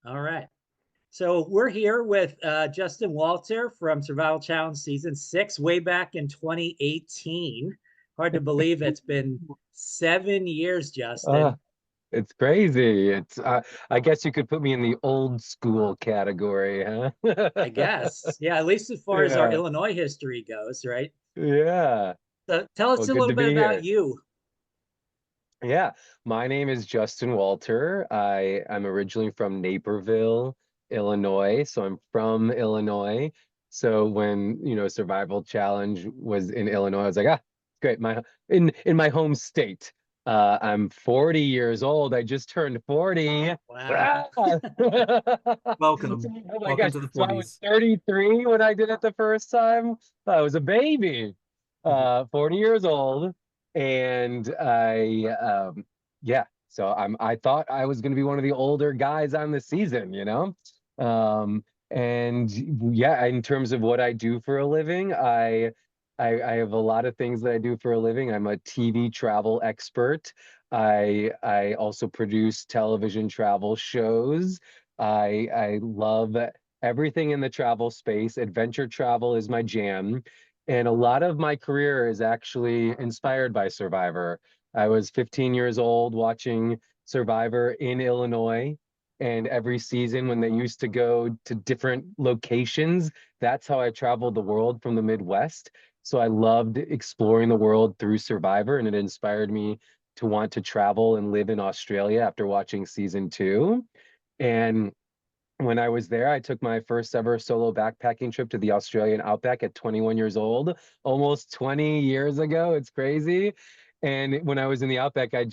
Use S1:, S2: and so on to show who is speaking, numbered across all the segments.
S1: All right. So we're here with Justin Walter from Survival Challenge Season 6, way back in 2018. Hard to believe it's been 7 years,
S2: Uh,
S1: Justin.
S2: it's crazy. I guess you could put me in the old school category, huh?
S1: I guess. Yeah, at least as far as our
S2: Yeah.
S1: Illinois history goes, right?
S2: Yeah.
S1: So tell
S2: Well,
S1: us a
S2: good
S1: little
S2: to
S1: bit
S2: be
S1: about
S2: here.
S1: you.
S2: Yeah. My name is Justin Walter. I'm originally from Naperville, Illinois. So I'm from Illinois. So when, Survival Challenge was in Illinois, I was like, great. In my home state. I'm 40 years old. I just turned 40.
S1: Wow.
S2: Ah!
S3: Welcome.
S2: Oh my
S3: Welcome
S2: gosh.
S3: to the
S2: So I was
S3: 40s.
S2: 33 when I did it the first time. I was a baby. 40 years old. And yeah, so I thought I was going to be one of the older guys on the season, um and yeah, in terms of what I do for a living, I have a lot of things that I do for a living. I'm a TV travel expert. I also produce television travel shows. I love everything in the travel space. Adventure travel is my jam. And a lot of my career is actually inspired by Survivor. I was 15 years old watching Survivor in Illinois. And every season, when they used to go to different locations, that's how I traveled the world from the Midwest. So I loved exploring the world through Survivor, and it inspired me to want to travel and live in Australia after watching season two. And when I was there, I took my first ever solo backpacking trip to the Australian outback at 21 years old, almost 20 years ago. It's crazy. And when I was in the outback, I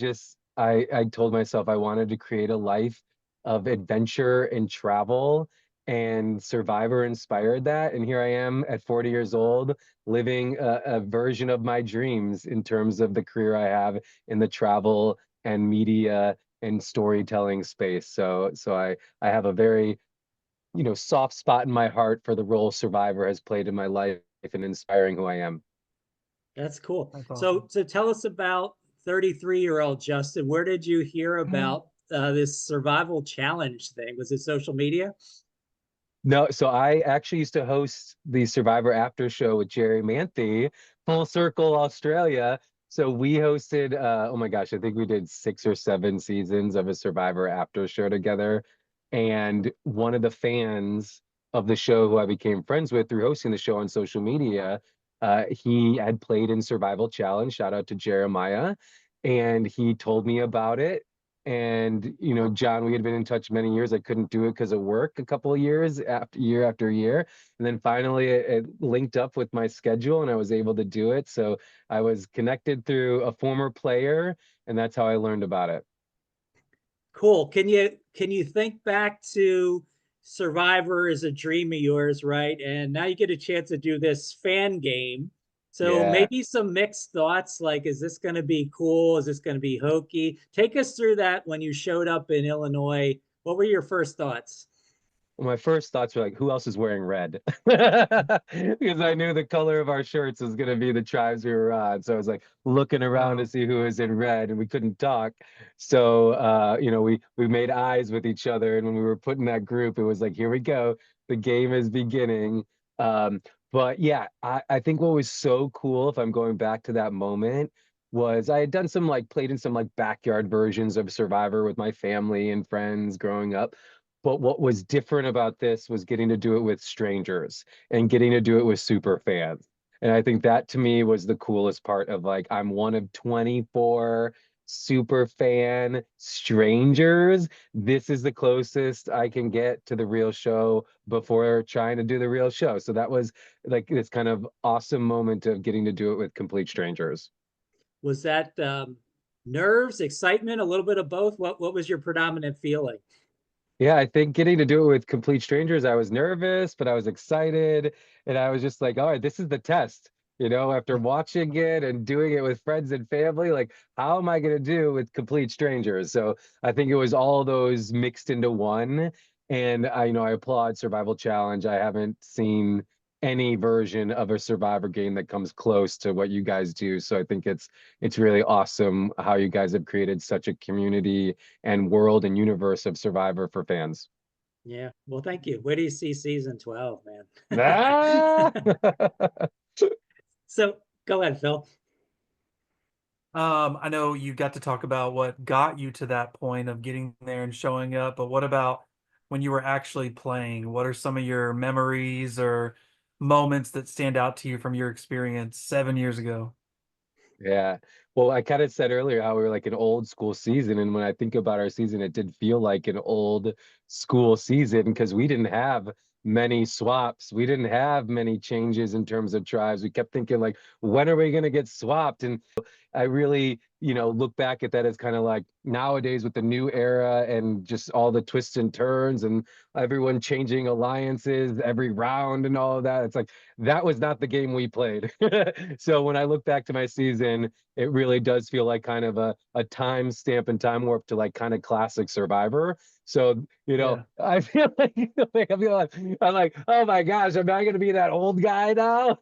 S2: told myself I wanted to create a life of adventure and travel, and Survivor inspired that. And here I am at 40 years old, living a version of my dreams in terms of the career I have in the travel and media and storytelling space. So I have a very, soft spot in my heart for the role Survivor has played in my life and inspiring who I am.
S1: That's cool.
S3: That's
S1: So
S3: awesome.
S1: so tell us about 33-year-old Justin. Where did you hear about this survival challenge thing? Was it social media?
S2: No, so I actually used to host the Survivor After Show with Jerry Manthe, Full Circle Australia. So we hosted, oh my gosh, I think we did 6 or 7 seasons of a Survivor After Show together. And one of the fans of the show who I became friends with through hosting the show on social media, he had played in Survival Challenge. Shout out to Jeremiah. And he told me about it. And John, we had been in touch many years. I couldn't do it because of work a couple of years after year. And then finally it linked up with my schedule and I was able to do it. So I was connected through a former player, and that's how I learned about it.
S1: Cool. Can you think back to Survivor is a dream of yours, right? And now you get a chance to do this fan game. So
S2: Yeah.
S1: maybe some mixed thoughts like, is this going to be cool? Is this going to be hokey? Take us through that when you showed up in Illinois. What were your first thoughts?
S2: Well, my first thoughts were like, who else is wearing red? Because I knew the color of our shirts was going to be the tribes we were on. So I was like looking around to
S3: Oh,
S2: see who was in red, and we couldn't talk. So, we made eyes with each other. And when we were put in that group, it was like, here we go. The game is beginning. Um, but yeah, I think what was so cool, if I'm going back to that moment, was I had done some like played in some like backyard versions of Survivor with my family and friends growing up. But what was different about this was getting to do it with strangers and getting to do it with super fans. And I think that to me was the coolest part of like, I'm one of 24 super fan strangers. This is the closest I can get to the real show before trying to do the real show. So that was like this kind of awesome moment of getting to do it with complete strangers.
S1: Was that nerves, excitement, a little bit of both? What was your predominant feeling?
S2: Yeah, I think getting to do it with complete strangers, I was nervous, but I was excited. And I was just like, all right, this is the test. After watching it and doing it with friends and family, like, how am I going to do with complete strangers? So I think it was all those mixed into one. And I applaud Survival Challenge. I haven't seen any version of a Survivor game that comes close to what you guys do. So I think it's really awesome how you guys have created such a community and world and universe of Survivor for fans.
S1: Yeah. Well, thank you. Where do you see season 12, man?
S2: Ah!
S1: So go ahead, Phil.
S3: I know you got to talk about what got you to that point of getting there and showing up, but what about when you were actually playing? What are some of your memories or moments that stand out to you from your experience 7 years ago?
S2: Yeah. Well, I kind of said earlier how we were like an old school season. And when I think about our season, it did feel like an old school season because we didn't have many swaps. We didn't have many changes in terms of tribes. We kept thinking like, when are we going to get swapped? And I really, look back at that as kind of like nowadays with the new era and just all the twists and turns and everyone changing alliances every round and all of that. It's like that was not the game we played. So when I look back to my season, it really does feel like kind of a time stamp and time warp to like kind of classic Survivor. So,
S3: Yeah.
S2: I feel like, I'm like, oh my gosh, am I going to be that old guy now?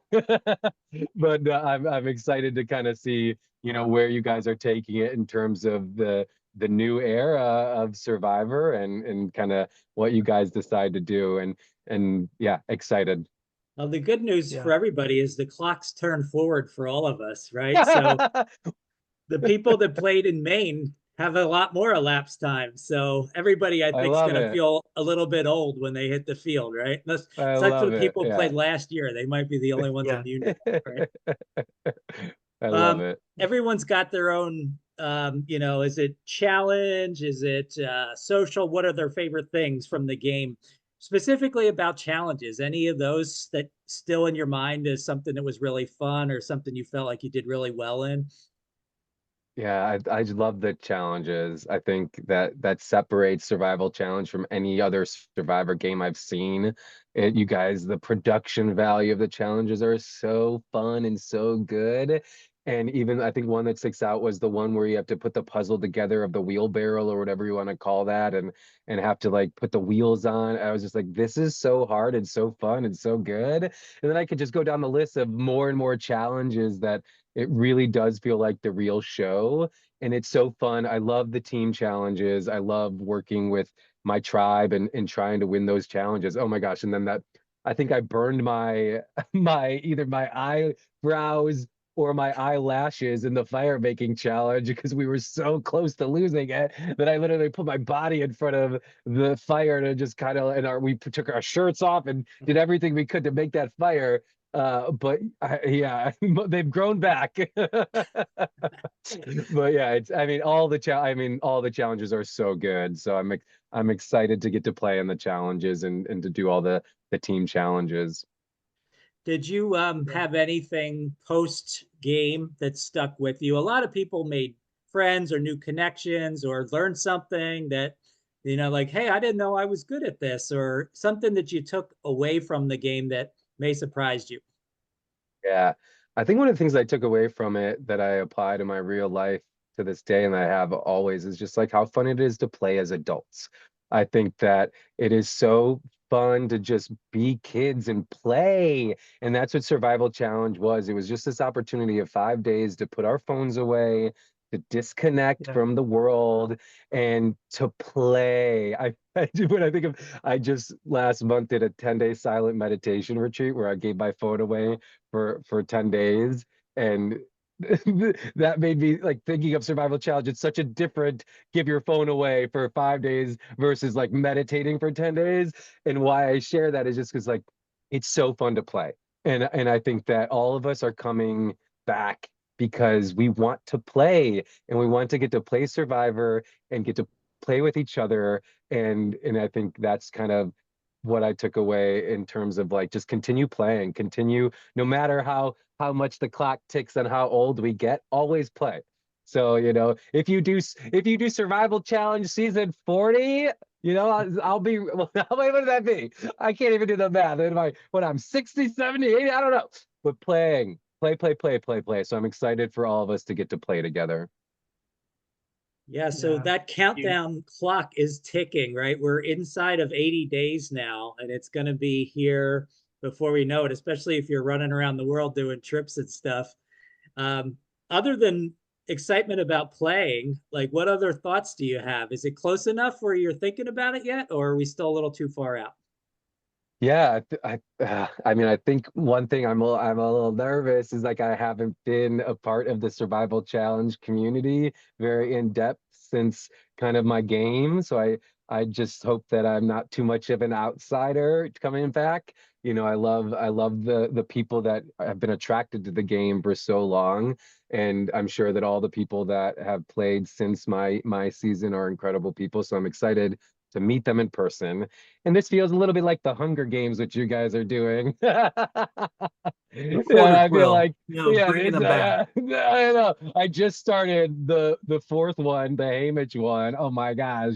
S2: But I'm excited to kind of see, where you guys are taking it in terms of the new era of Survivor and kind of what you guys decide to do. And yeah, excited.
S1: Well, the good news for
S3: Yeah.
S1: everybody is the clock's turned forward for all of us, right? So the people that played in Maine have a lot more elapsed time. So everybody, I
S2: I
S1: think, is
S2: love
S1: going to
S2: it.
S1: feel a little bit old when they hit the field, right?
S2: I
S1: Except for
S2: love
S1: the
S2: it.
S1: people who
S2: Yeah.
S1: played last year. They might be the only ones
S3: Yeah.
S1: immune to that, right?
S2: I love it.
S1: Everyone's got their own, is it challenge? Is it social? What are their favorite things from the game? Specifically about challenges, any of those that still in your mind is something that was really fun or something you felt like you did really well in?
S2: Yeah, I love the challenges. I think that separates Survival Challenge from any other Survivor game I've seen. You guys, the production value of the challenges are so fun and so good. And even I think one that sticks out was the one where you have to put the puzzle together of the wheelbarrow or whatever you want to call that, and have to like put the wheels on. I was just like, this is so hard and so fun and so good. And then I could just go down the list of more and more challenges that it really does feel like the real show. And it's so fun. I love the team challenges. I love working with my tribe and trying to win those challenges. Oh my gosh. And then that I think I burned my either my eyebrows or my eyelashes in the fire making challenge because we were so close to losing it that I literally put my body in front of the fire to just kind of we took our shirts off and did everything we could to make that fire. But yeah, they've grown back. But yeah, I mean, all the challenges are so good. So I'm excited to get to play in the challenges and to do all the team challenges.
S1: Did you
S3: Yeah.
S1: have anything post game that stuck with you? A lot of people made friends or new connections or learned something that, like, hey, I didn't know I was good at this, or something that you took away from the game that may surprise you.
S2: Yeah. I think one of the things I took away from it that I apply to my real life to this day and I have always is just like how fun it is to play as adults. I think that it is so fun to just be kids and play. And that's what Survival Challenge was. It was just this opportunity of 5 days to put our phones away, to disconnect
S3: Yeah.
S2: from the world and to play. I do when I think of I just last month did a 10-day silent meditation retreat where I gave my phone away for 10 days and that made me like thinking of Survival Challenge. It's such a different give your phone away for 5 days versus like meditating for 10 days. And why I share that is just because like it's so fun to play. And I think that all of us are coming back because we want to play and we want to get to play Survivor and get to play with each other. And I think that's kind of what I took away in terms of like just continue playing, continue no matter how much the clock ticks and how old we get, always play. So, if you do Survival Challenge season 40, I'll be well, how many would that be? I can't even do the math. When I'm 60, 70, 80, I don't know. But playing, play. So I'm excited for all of us to get to play together.
S1: Yeah, so
S3: Yeah.
S1: that
S3: You,
S1: countdown clock is ticking, right? We're inside of 80 days now, and it's going to be here before we know it, especially if you're running around the world doing trips and stuff. Um, other than excitement about playing, like what other thoughts do you have? Is it close enough where you're thinking about it yet, or are we still a little too far out?
S2: Yeah, I mean, I think one thing I'm a little nervous is like I haven't been a part of the survival challenge community very in depth since kind of my game. So I just hope that I'm not too much of an outsider coming back. You know, I love the people that have been attracted to the game for so long, and I'm sure that all the people that have played since my season are incredible people. So I'm excited to meet them in person. And this feels a little bit like the Hunger Games, which you guys are doing. Yeah,
S3: Quarter
S2: I feel
S3: quill,
S2: like,
S3: you know,
S2: yeah,
S3: bringing
S2: it's
S3: them back.
S2: I don't know. I just started the fourth one, the Haymitch one. Oh my gosh.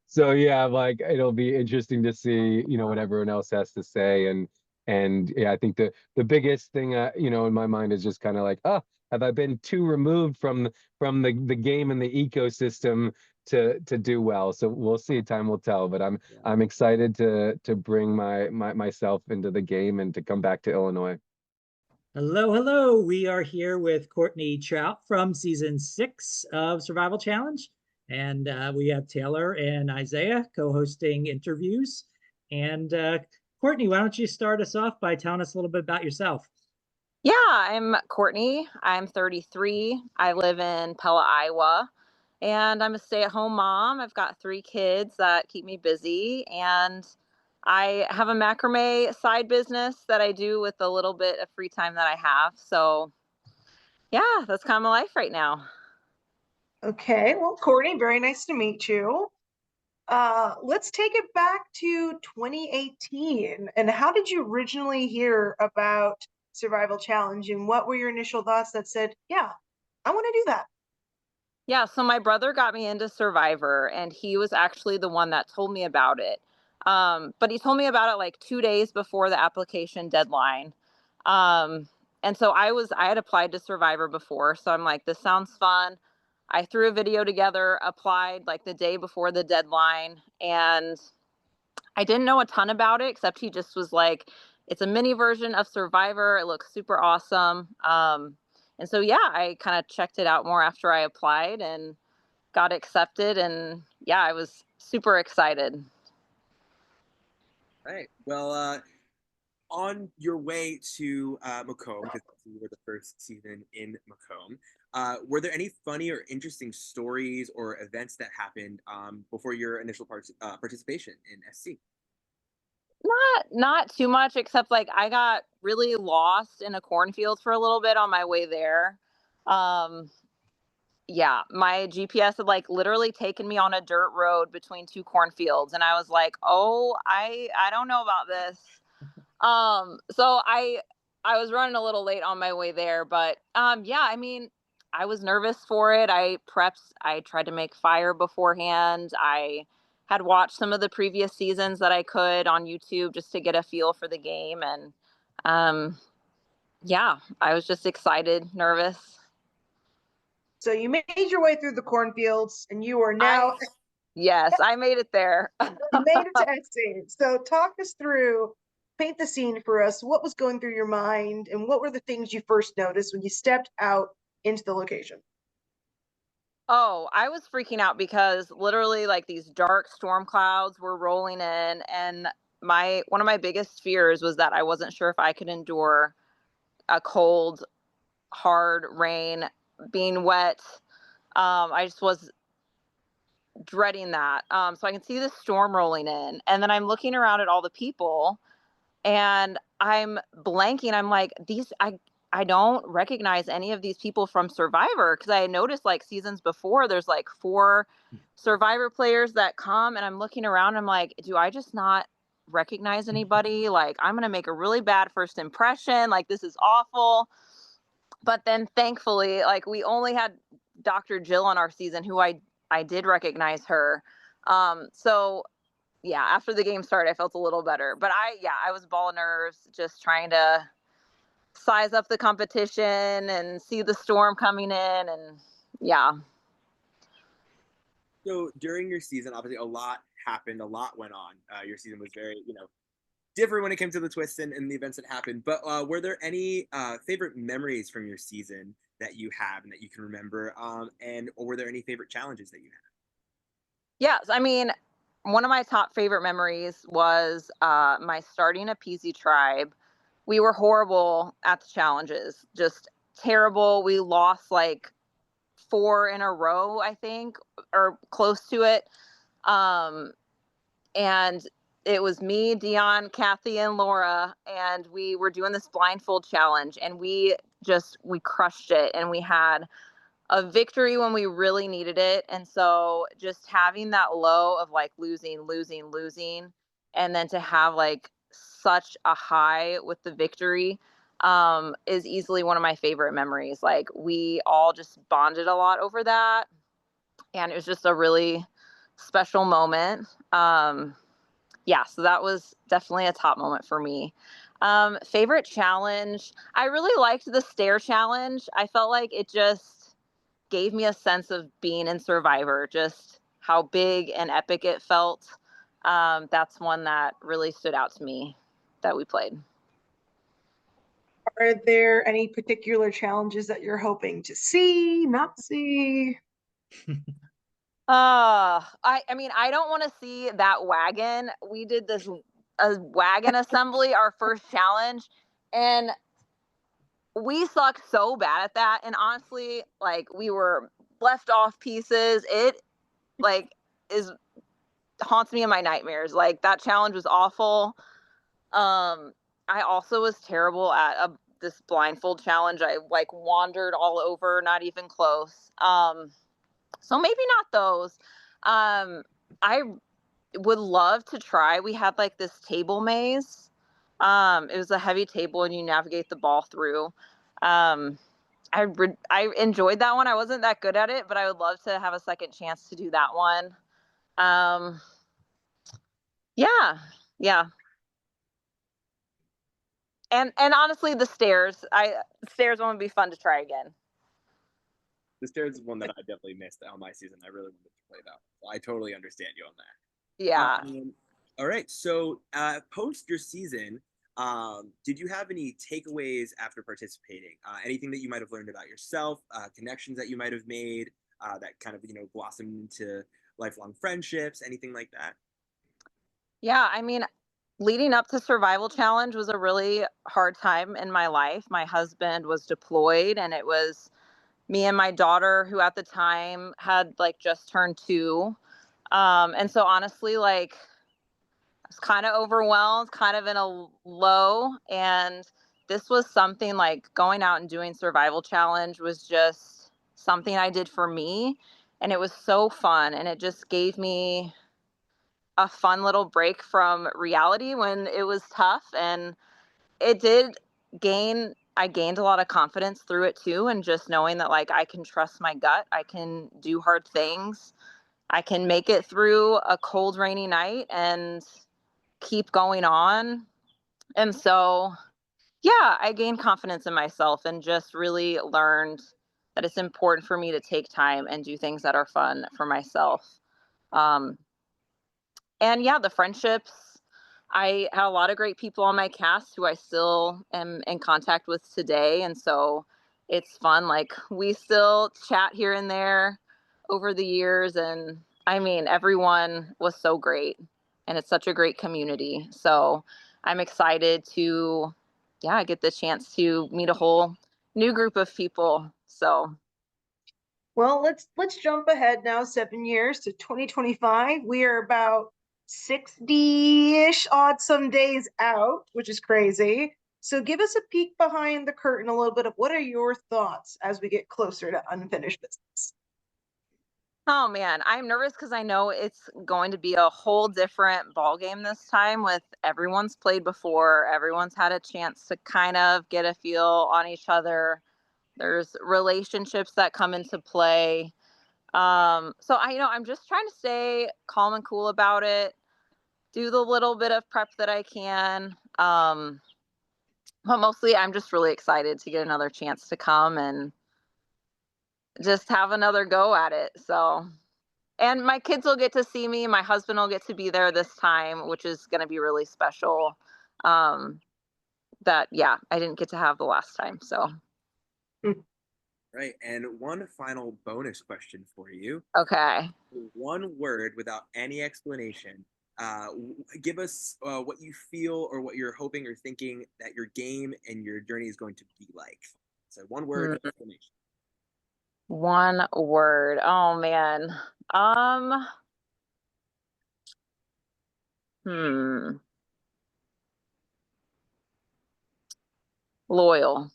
S2: So yeah, like it'll be interesting to see, you know, what everyone else has to say. And yeah, I think the biggest thing you know, in my mind is just kind of like, oh, have I been too removed from the game and the ecosystem to do well? So we'll see, time will tell. But
S1: Yeah.
S2: I'm excited to bring myself into the game and to come back to Illinois.
S1: Hello, hello. We are here with Kourtney Trout from season 6 of Survival Challenge. And we have Taylor and Isaiah co-hosting interviews. And Kourtney, why don't you start us off by telling us a little bit about yourself?
S4: Yeah, I'm Kourtney. I'm 33. I live in Pella, Iowa, and I'm a stay-at-home mom. I've got 3 kids that keep me busy, and I have a macrame side business that I do with a little bit of free time that I have. So, yeah, that's kind of my life right now.
S5: Okay, well, Kourtney, very nice to meet you. Let's take it back to 2018. And how did you originally hear about Survival Challenge, and what were your initial thoughts that said, yeah, I want to do that?
S4: Yeah, so my brother got me into Survivor, and he was actually the one that told me about it. But he told me about it like 2 days before the application deadline. Um, and so I had applied to Survivor before, so I'm like, this sounds fun. I threw a video together, applied like the day before the deadline, and I didn't know a ton about it, except he just was like, it's a mini version of Survivor. It looks super awesome. And so, yeah, I kind of checked it out more after I applied and got accepted. And yeah, I was super excited.
S6: Right. Well, on your way to Macomb, because you were the first season in Macomb, were there any funny or interesting stories or events that happened before your initial participation in SC?
S4: Not too much, except like I got really lost in a cornfield for a little bit on my way there. Um, yeah, my GPS had like literally taken me on a dirt road between 2 cornfields, and I was like, "Oh, I don't know about this." So I was running a little late on my way there, but yeah, I mean, I was nervous for it. I tried to make fire beforehand. I had watched some of the previous seasons that I could on YouTube just to get a feel for the game, and um yeah, I was just excited, nervous.
S5: So you made your way through the cornfields, and you are now
S4: Yes, I made it there.
S5: you made it to SC. So talk us through, paint the scene for us. What was going through your mind, and what were the things you first noticed when you stepped out into the location?
S4: Oh, I was freaking out because literally like these dark storm clouds were rolling in, and my one of my biggest fears was that I wasn't sure if I could endure a cold, hard rain, being wet. I just was dreading that. So I can see the storm rolling in, and then I'm looking around at all the people, and I'm blanking. I'm like, I don't recognize any of these people from Survivor, because I noticed like seasons before there's like 4 Survivor players that come, and I'm looking around, I'm like, do I just not recognize anybody? Like, I'm gonna make a really bad first impression. Like, this is awful. But then thankfully, like, we only had Dr. Jill on our season, who I did recognize her. So yeah, after the game started, I felt a little better. But I was ball of nerves, just trying to size up the competition and see the storm coming in, and yeah.
S6: So during your season, obviously a lot happened, a lot went on. Your season was very, different when it came to the twists and the events that happened. But were there any favorite memories from your season that you have and that you can remember? Or were there any favorite challenges that you had?
S4: Yes, I mean, one of my top favorite memories was my starting a PZ tribe. We were horrible at the challenges, just terrible. We lost like 4 in a row, I think, or close to it. Um, and it was me, Dion, Kathy, and Laura, and we were doing this blindfold challenge, and we crushed it, and we had a victory when we really needed it. And so just having that low of like losing, losing, losing, and then to have like such a high with the victory is easily one of my favorite memories. Like we all just bonded a lot over that. And it was just a really special moment. Yeah, so that was definitely a top moment for me. Favorite challenge, I really liked the stair challenge. I felt like it just gave me a sense of being in Survivor, just how big and epic it felt. That's one that really stood out to me that we played.
S5: Are there any particular challenges that you're hoping to see, not see?
S4: I mean, I don't want to see that wagon. We did this a wagon assembly, our first challenge, and we sucked so bad at that. And honestly, like we were left off pieces. It like is haunts me in my nightmares. Like that challenge was awful. I also was terrible at this blindfold challenge. I like wandered all over, not even close. So maybe not those. I would love to try. We had like this table maze. It was a heavy table and you navigate the ball through. Um, I enjoyed that one. I wasn't that good at it, but I would love to have a second chance to do that one. Um, yeah, yeah. And honestly, the stairs one would be fun to try again.
S6: The stairs is one that I definitely missed on my season. I really wanted to play that. So I totally understand you on that.
S4: Yeah.
S6: All right. So post your season, did you have any takeaways after participating? Anything that you might have learned about yourself, connections that you might have made that kind of, blossomed into lifelong friendships, anything like that?
S4: Yeah, I mean, leading up to Survival Challenge was a really hard time in my life. My husband was deployed, and it was me and my daughter, who at the time had like just turned 2. And so honestly, like I was kind of overwhelmed, kind of in a low. And this was something like going out and doing Survival Challenge was just something I did for me. And it was so fun. And it just gave me a fun little break from reality when it was tough. And it did I gained a lot of confidence through it too. And just knowing that like I can trust my gut, I can do hard things, I can make it through a cold, rainy night and keep going on. And so, yeah, I gained confidence in myself and just really learned that it's important for me to take time and do things that are fun for myself. Um, and yeah, the friendships, I had a lot of great people on my cast who I still am in contact with today. And so it's fun. Like we still chat here and there over the years. And I mean, everyone was so great and it's such a great community. So I'm excited to, yeah, get the chance to meet a whole new group of people. So
S5: Well, let's jump ahead now 7 years to 2025. We are about 60-ish odd some days out, which is crazy. So give us a peek behind the curtain a little bit of what are your thoughts as we get closer to unfinished business?
S4: oh man, I'm nervous because I know it's going to be a whole different ball game this time with everyone's played before, everyone's had a chance to kind of get a feel on each other. There's relationships that come into play. So I'm just trying to stay calm and cool about it, do the little bit of prep that I can. But mostly I'm just really excited to get another chance to come and just have another go at it. So and my kids will get to see me. My husband will get to be there this time, which is going to be really special. That, yeah, I didn't get to have the last time. So,
S6: Right. And one final bonus question for you.
S4: Okay.
S6: One word without any explanation. Give us what you feel or what you're hoping or thinking that your game and your journey is going to be like. So one word explanation.
S4: One word. Oh man. Hmm. Loyal.